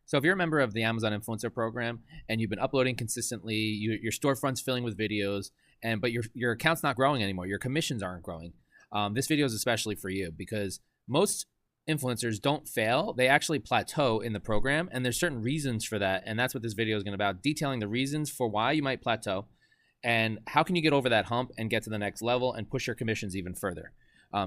So if you're a member of the Amazon Influencer Program and you've been uploading consistently, your storefront's filling with videos, but your account's not growing anymore, your commissions aren't growing, this video is especially for you because most influencers don't fail. They actually plateau in the program, and there's certain reasons for that, and that's what this video is going to be about, detailing the reasons for why you might plateau and how can you get over that hump and get to the next level and push your commissions even further.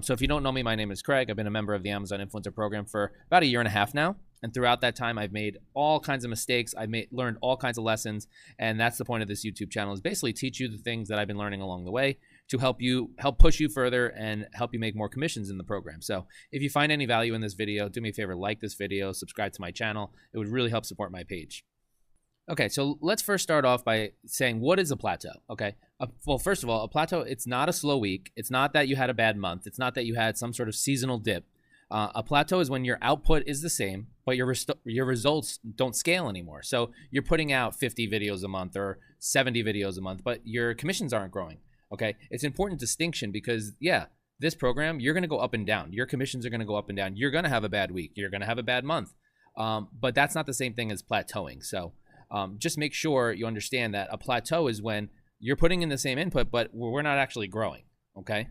So if you don't know me, my name is Craig. I've been a member of the Amazon Influencer Program for about 1.5 years now. And throughout that time, I've made all kinds of mistakes. I've learned all kinds of lessons. And that's the point of this YouTube channel, is basically teach you the things that I've been learning along the way to help push you further and help you make more commissions in the program. So if you find any value in this video, do me a favor, like this video, subscribe to my channel. It would really help support my page. Okay, so let's first start off by saying, what is a plateau? Okay, well, first of all, a plateau, it's not a slow week. It's not that you had a bad month. It's not that you had some sort of seasonal dip. A plateau is when your output is the same, but your results don't scale anymore. So you're putting out 50 videos a month or 70 videos a month, but your commissions aren't growing. Okay, it's an important distinction because, yeah, this program, you're going to go up and down. Your commissions are going to go up and down. You're going to have a bad week. You're going to have a bad month. But that's not the same thing as plateauing. So just make sure you understand that a plateau is when you're putting in the same input, but we're not actually growing, okay?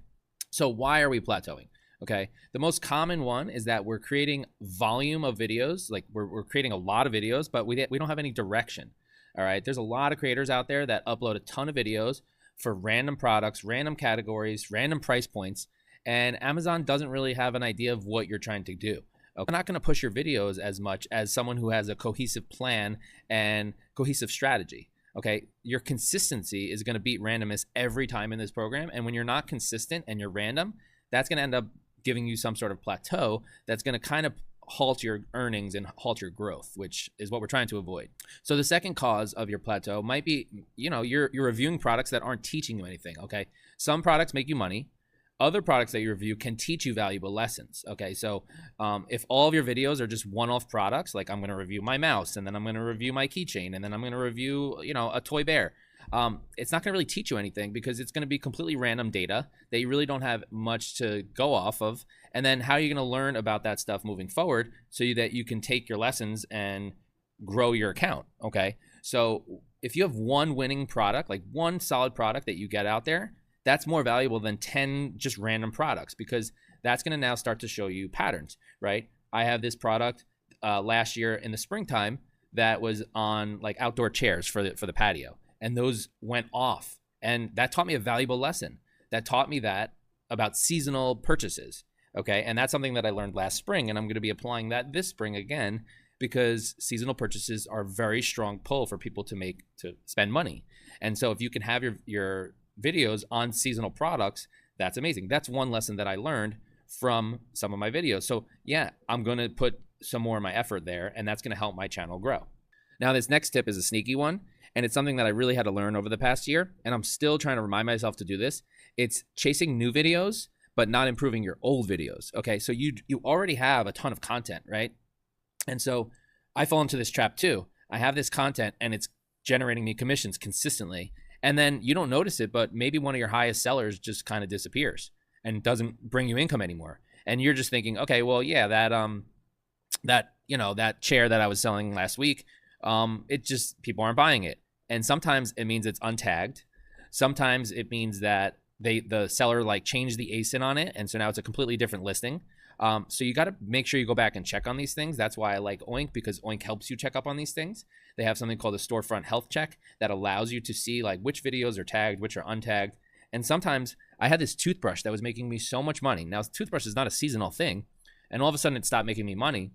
So why are we plateauing, okay? The most common one is that we're creating volume of videos, like we're creating a lot of videos, but we don't have any direction, all right? There's a lot of creators out there that upload a ton of videos for random products, random categories, random price points, and Amazon doesn't really have an idea of what you're trying to do. Okay. I'm not going to push your videos as much as someone who has a cohesive plan and cohesive strategy. Okay, your consistency is going to beat randomness every time in this program. And when you're not consistent and you're random, that's going to end up giving you some sort of plateau that's going to kind of halt your earnings and halt your growth, which is what we're trying to avoid. So the second cause of your plateau might be, you're reviewing products that aren't teaching you anything. Okay, some products make you money. Other products that you review can teach you valuable lessons, okay? So if all of your videos are just one-off products, like I'm going to review my mouse, and then I'm going to review my keychain, and then I'm going to review, a toy bear, it's not going to really teach you anything because it's going to be completely random data that you really don't have much to go off of. And then how are you going to learn about that stuff moving forward so that you can take your lessons and grow your account, okay? So if you have one winning product, like one solid product that you get out there, that's more valuable than 10 just random products because that's going to now start to show you patterns, right? I have this product last year in the springtime that was on like outdoor chairs for the patio, and those went off, and that taught me a valuable lesson. That taught me that about seasonal purchases, okay? And that's something that I learned last spring, and I'm going to be applying that this spring again because seasonal purchases are a very strong pull for people to spend money. And so if you can have your videos on seasonal products, that's amazing. That's one lesson that I learned from some of my videos. So yeah, I'm going to put some more of my effort there, and that's going to help my channel grow. Now, this next tip is a sneaky one, and it's something that I really had to learn over the past year, and I'm still trying to remind myself to do this. It's chasing new videos, but not improving your old videos. Okay, so you already have a ton of content, right? And so I fall into this trap too. I have this content, and it's generating me commissions consistently. And then you don't notice it, but maybe one of your highest sellers just kind of disappears and doesn't bring you income anymore. And you're just thinking, okay, well, yeah, that chair that I was selling last week, people aren't buying it. And sometimes it means it's untagged. Sometimes it means that the seller like changed the ASIN on it, and so now it's a completely different listing. So you got to make sure you go back and check on these things. That's why I like Oink, because Oink helps you check up on these things. They have something called a Storefront health check that allows you to see like which videos are tagged, which are untagged. And sometimes I had this toothbrush that was making me so much money. Now, toothbrush is not a seasonal thing, and all of a sudden it stopped making me money.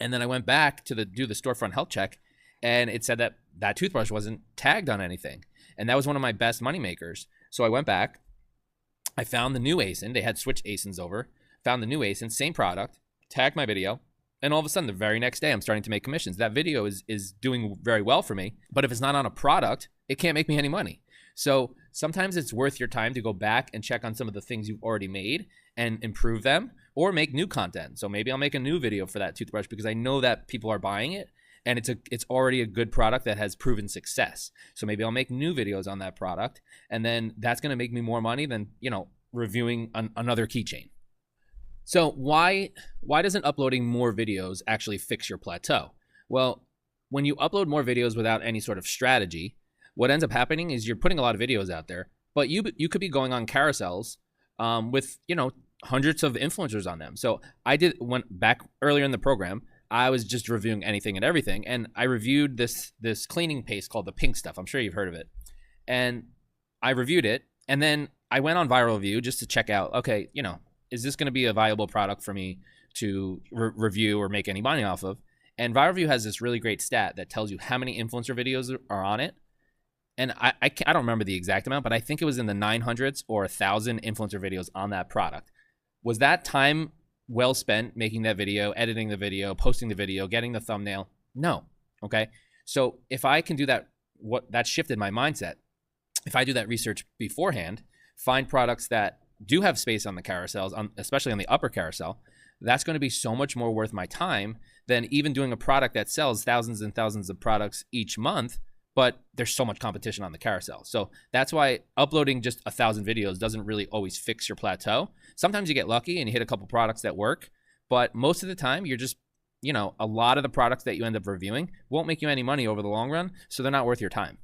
And then I went back to do the Storefront health check, and it said that toothbrush wasn't tagged on anything. And that was one of my best money makers. So I went back, I found the new ASIN. They had switched ASINs over. Found the new ASIN, same product, tagged my video, and all of a sudden, the very next day, I'm starting to make commissions. That video is doing very well for me, but if it's not on a product, it can't make me any money. So sometimes it's worth your time to go back and check on some of the things you've already made and improve them, or make new content. So maybe I'll make a new video for that toothbrush because I know that people are buying it, and it's already a good product that has proven success. So maybe I'll make new videos on that product, and then that's going to make me more money than reviewing another keychain. So why doesn't uploading more videos actually fix your plateau? Well, when you upload more videos without any sort of strategy, what ends up happening is you're putting a lot of videos out there, but you could be going on carousels with, you know, hundreds of influencers on them. So I did, when back earlier in the program, I was just reviewing anything and everything, and I reviewed this cleaning paste called the Pink Stuff. I'm sure you've heard of it. And I reviewed it, and then I went on Viral View just to check out, okay, you know, is this going to be a viable product for me to review or make any money off of? And Viral View has this really great stat that tells you how many influencer videos are on it. And I don't remember the exact amount, but I think it was in the 900s or 1,000 influencer videos on that product. Was that time well spent making that video, editing the video, posting the video, getting the thumbnail? No. Okay. So if I can do that, that shifted my mindset. If I do that research beforehand, find products that do have space on the carousels, especially on the upper carousel, that's going to be so much more worth my time than even doing a product that sells thousands and thousands of products each month, but there's so much competition on the carousel. So that's why uploading just 1,000 videos doesn't really always fix your plateau. Sometimes you get lucky and you hit a couple products that work, but most of the time you're just, you know, a lot of the products that you end up reviewing won't make you any money over the long run, so they're not worth your time.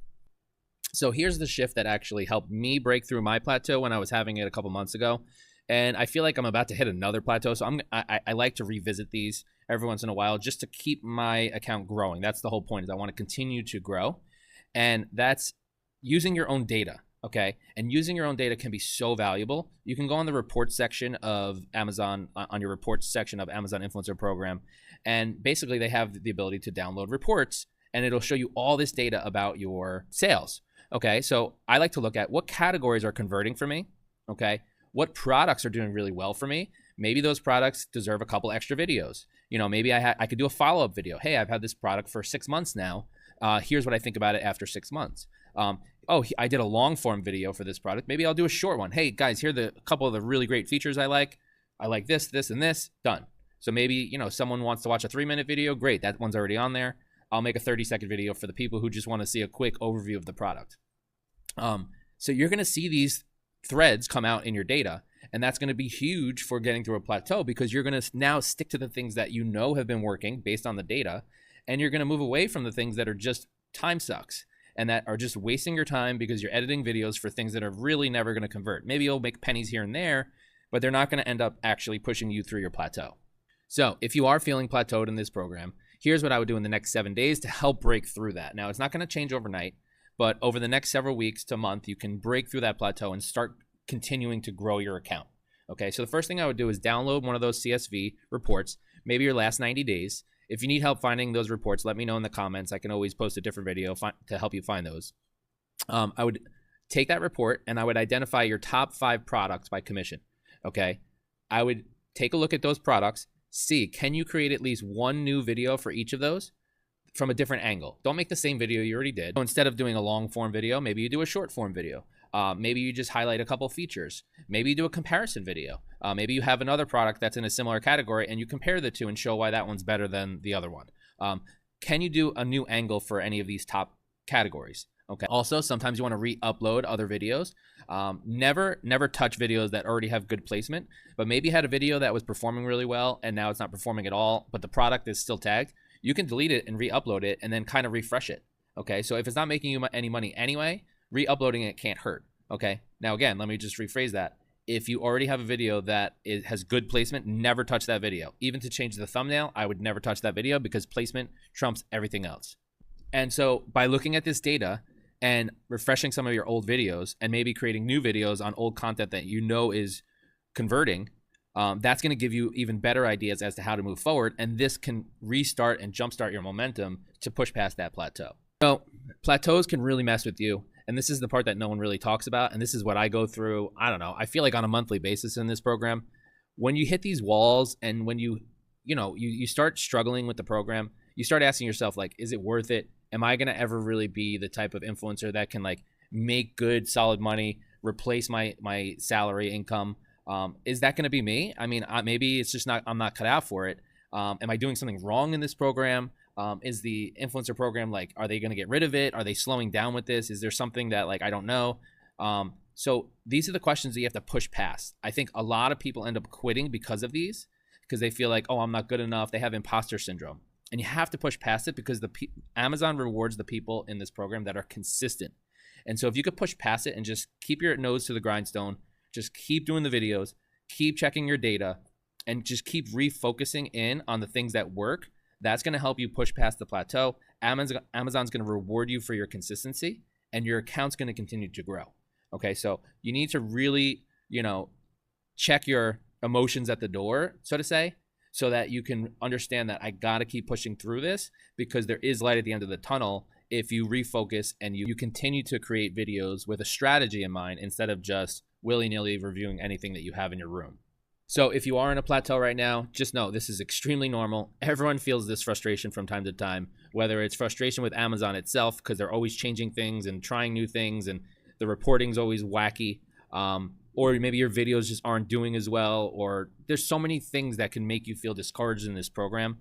So here's the shift that actually helped me break through my plateau when I was having it a couple months ago. And I feel like I'm about to hit another plateau. So I like to revisit these every once in a while just to keep my account growing. That's the whole point, is I want to continue to grow. And that's using your own data, okay? And using your own data can be so valuable. You can go on the reports section of Amazon, on your reports section of Amazon Influencer Program. And basically they have the ability to download reports, and it'll show you all this data about your sales. Okay, so I like to look at what categories are converting for me, okay? What products are doing really well for me? Maybe those products deserve a couple extra videos. You know, maybe I could do a follow-up video. Hey, I've had this product for 6 months now. Here's what I think about it after 6 months. Oh, I did a long-form video for this product. Maybe I'll do a short one. Hey, guys, here are a couple of the really great features I like. I like this, this, and this. Done. So maybe, you know, someone wants to watch a 3-minute video. Great, that one's already on there. I'll make a 30-second video for the people who just want to see a quick overview of the product. So you're going to see these threads come out in your data, and that's going to be huge for getting through a plateau, because you're going to now stick to the things that you know have been working based on the data, and you're going to move away from the things that are just time sucks and that are just wasting your time because you're editing videos for things that are really never going to convert. Maybe you'll make pennies here and there, but they're not going to end up actually pushing you through your plateau. So if you are feeling plateaued in this program, here's what I would do in the next 7 days to help break through that. Now, it's not going to change overnight, but over the next several weeks to month, you can break through that plateau and start continuing to grow your account. Okay, so the first thing I would do is download one of those CSV reports, maybe your last 90 days. If you need help finding those reports, let me know in the comments. I can always post a different video to help you find those. I would take that report and I would identify your top 5 products by commission. Okay, I would take a look at those products, see, can you create at least one new video for each of those from a different angle? Don't make the same video you already did. So instead of doing a long form video, maybe you do a short form video. Maybe you just highlight a couple features. Maybe you do a comparison video. Maybe you have another product that's in a similar category and you compare the two and show why that one's better than the other one. Can you do a new angle for any of these top categories? Okay. Also, sometimes you want to re-upload other videos. Never touch videos that already have good placement, but maybe you had a video that was performing really well and now it's not performing at all, but the product is still tagged. You can delete it and re-upload it and then kind of refresh it. Okay. So if it's not making you any money anyway, re-uploading it can't hurt. Okay. Now, again, let me just rephrase that. If you already have a video that has good placement, never touch that video. Even to change the thumbnail, I would never touch that video because placement trumps everything else. And so by looking at this data and refreshing some of your old videos and maybe creating new videos on old content that you know is converting, that's going to give you even better ideas as to how to move forward. And this can restart and jumpstart your momentum to push past that plateau. So plateaus can really mess with you. And this is the part that no one really talks about. And this is what I go through, I don't know, I feel like on a monthly basis in this program. When you hit these walls and when you start struggling with the program, you start asking yourself, like, is it worth it? Am I going to ever really be the type of influencer that can like make good, solid money, replace my salary income? Is that going to be me? I mean, maybe it's just not, I'm not cut out for it. Am I doing something wrong in this program? Is the influencer program, like, are they going to get rid of it? Are they slowing down with this? Is there something that, like, I don't know? So these are the questions that you have to push past. I think a lot of people end up quitting because of these, because they feel like, oh, I'm not good enough. They have imposter syndrome. And you have to push past it because Amazon rewards the people in this program that are consistent. And so if you could push past it and just keep your nose to the grindstone, just keep doing the videos, keep checking your data, and just keep refocusing in on the things that work, that's going to help you push past the plateau. Amazon's going to reward you for your consistency, and your account's going to continue to grow. Okay, so you need to really, check your emotions at the door, so to say, so that you can understand that I got to keep pushing through this because there is light at the end of the tunnel if you refocus and you continue to create videos with a strategy in mind instead of just willy-nilly reviewing anything that you have in your room. So if you are in a plateau right now, just know this is extremely normal. Everyone feels this frustration from time to time, whether it's frustration with Amazon itself because they're always changing things and trying new things and the reporting's always wacky, or maybe your videos just aren't doing as well, or there's so many things that can make you feel discouraged in this program.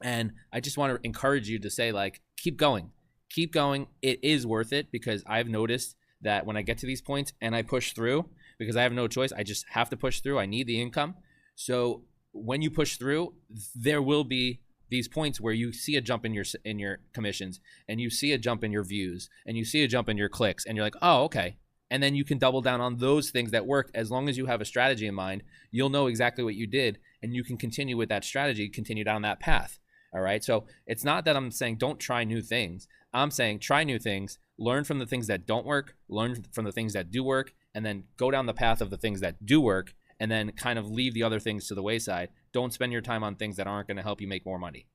And I just want to encourage you to say, keep going. Keep going. It is worth it because I've noticed that when I get to these points and I push through, because I have no choice, I just have to push through. I need the income. So when you push through, there will be these points where you see a jump in your commissions, and you see a jump in your views, and you see a jump in your clicks, and you're like, oh, okay. And then you can double down on those things that worked. As long as you have a strategy in mind, you'll know exactly what you did, and you can continue with that strategy, continue down that path. All right. So it's not that I'm saying don't try new things. I'm saying try new things, learn from the things that don't work, learn from the things that do work, and then go down the path of the things that do work, and then kind of leave the other things to the wayside. Don't spend your time on things that aren't going to help you make more money.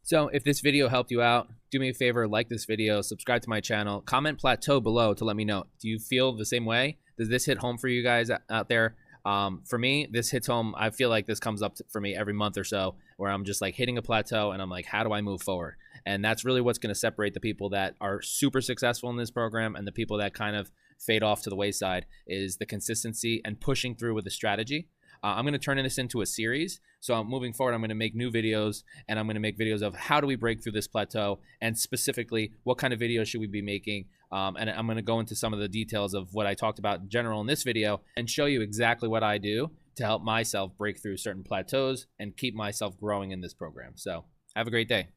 So if this video helped you out, do me a favor, like this video, subscribe to my channel, comment plateau below to let me know. Do you feel the same way? Does this hit home for you guys out there? For me, this hits home. I feel like this comes up for me every month or so where I'm just hitting a plateau and I'm like, how do I move forward? And that's really what's going to separate the people that are super successful in this program and the people that kind of fade off to the wayside is the consistency and pushing through with a strategy. I'm going to turn this into a series. So moving forward, I'm going to make new videos, and I'm going to make videos of how do we break through this plateau, and specifically what kind of videos should we be making. And I'm going to go into some of the details of what I talked about in general in this video and show you exactly what I do to help myself break through certain plateaus and keep myself growing in this program. So have a great day.